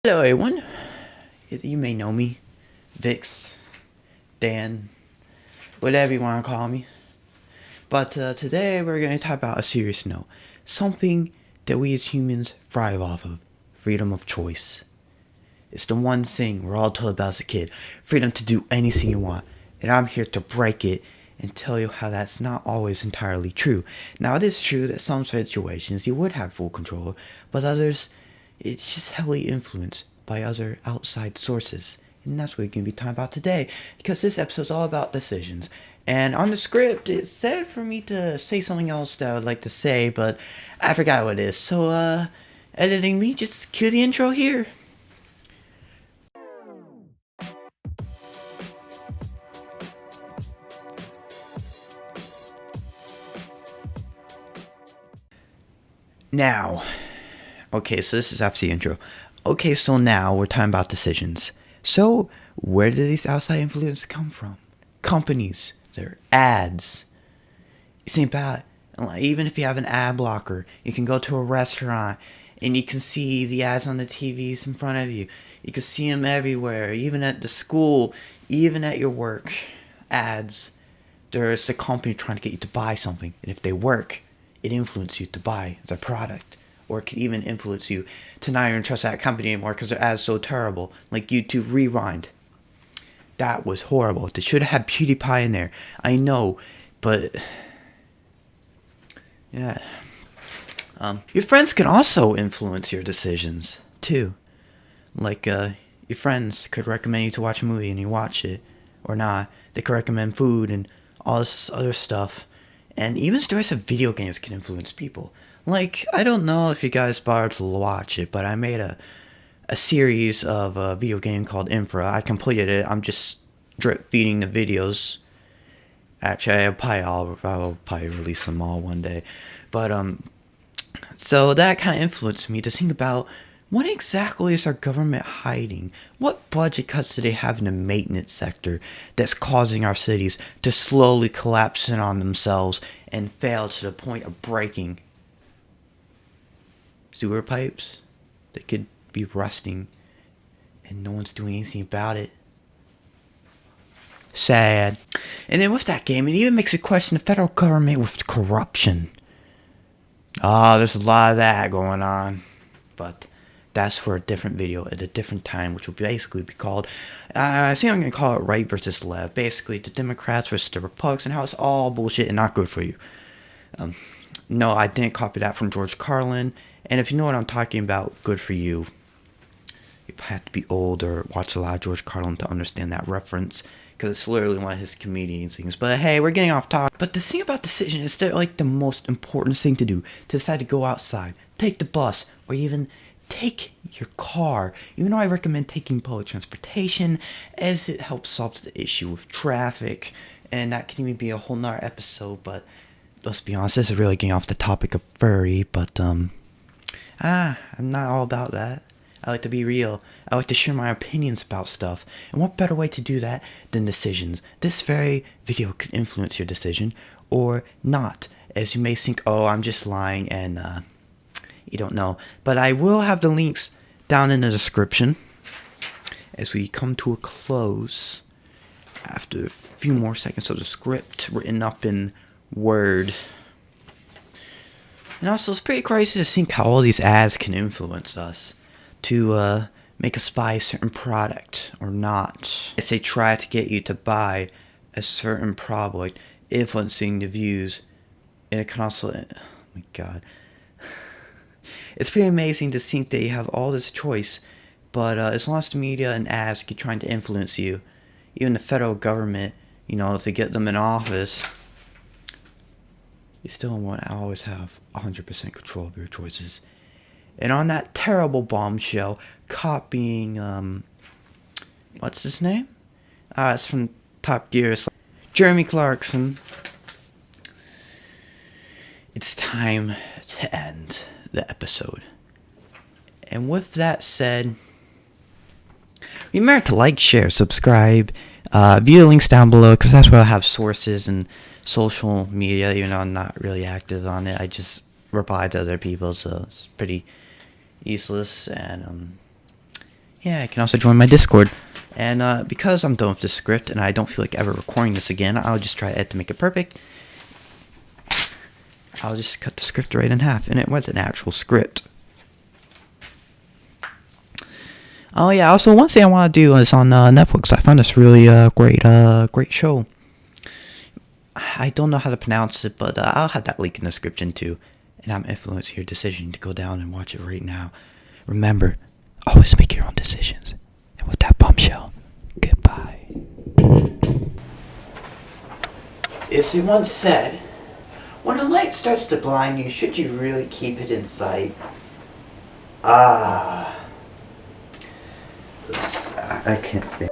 Hello everyone, you may know me, Vix, Dan, whatever you want to call me. But today we're going to talk about a serious note. Something that we as humans thrive off of. Freedom of choice. It's the one thing we're all told about as a kid. Freedom to do anything you want. And I'm here to break it and tell you how that's not always entirely true. Now it is true that some situations you would have full control, but others it's just heavily influenced by other outside sources. And that's what we're going to be talking about today, because this episode's all about decisions. And on the script, it said for me to say something else that I would like to say, but I forgot what it is. So, editing me, just cue the intro here. Now, okay, so this is after the intro. Okay, so now we're talking about decisions. So, where do these outside influences come from? Companies, their ads. You think about it, even if you have an ad blocker, you can go to a restaurant and you can see the ads on the TVs in front of you. You can see them everywhere, even at the school, even at your work. Ads. There's a company trying to get you to buy something, and if they work, it influences you to buy the product. Or it could even influence you to not even trust that company anymore because their ads so terrible. Like YouTube Rewind. That was horrible. They should have had PewDiePie in there. I know, but yeah. Your friends can also influence your decisions too. Like your friends could recommend you to watch a movie and you watch it or not. They could recommend food and all this other stuff. And even stories of video games can influence people. Like, I don't know if you guys bothered to watch it, but I made a series of a video game called Infra. I completed it. I'm just drip feeding the videos. Actually, I'll probably release them all one day. But so that kind of influenced me to think about what exactly is our government hiding? What budget cuts do they have in the maintenance sector that's causing our cities to slowly collapse in on themselves and fail to the point of breaking? Sewer pipes that could be rusting and no one's doing anything about it. Sad. And then with that game, it even makes you question the federal government with corruption. There's a lot of that going on. But that's for a different video at a different time, which will basically be called, I think I'm going to call it right versus left. Basically, the Democrats versus the Republicans and how it's all bullshit and not good for you. No, I didn't copy that from George Carlin. And if you know what I'm talking about, good for you. You have to be old or watch a lot of George Carlin to understand that reference, because it's literally one of his comedian things. But hey, we're getting off topic. But the thing about decision is that like the most important thing to do, to decide to go outside, take the bus, or even take your car. Even though I recommend taking public transportation, as it helps solve the issue with traffic, and that can even be a whole nother episode. But let's be honest, this is really getting off the topic of furry. But I'm not all about that. I like to be real. I like to share my opinions about stuff. And what better way to do that than decisions? This very video could influence your decision or not. As you may think, oh, I'm just lying and you don't know. But I will have the links down in the description as we come to a close after a few more seconds of the script written up in Word. And also, it's pretty crazy to think how all these ads can influence us to make us buy a certain product or not. As they try to get you to buy a certain product, influencing the views. And it can also, oh my god. It's pretty amazing to think that you have all this choice, but as long as the media and ads keep trying to influence you, even the federal government, you know, if they get them in office, you still want to always have 100% control of your choices. And on that terrible bombshell, copying, what's his name? It's from Top Gear. It's like Jeremy Clarkson. It's time to end the episode. And with that said, remember to like, share, subscribe, view the links down below, because that's where I have sources and social media, even though I'm not really active on it. I just reply to other people, so it's pretty useless. And Yeah, you can also join my Discord. And because I'm done with this script and I don't feel like ever recording this again, I'll just try to edit to make it perfect. I'll just cut the script right in half, and it was an actual script. Oh yeah, also one thing I want to do is on Netflix. I found this really great show. I don't know how to pronounce it, but I'll have that link in the description too. And I'm influencing your decision to go down and watch it right now. Remember, always make your own decisions. And with that bombshell, goodbye. As he once said, when the light starts to blind you, should you really keep it in sight? I can't stand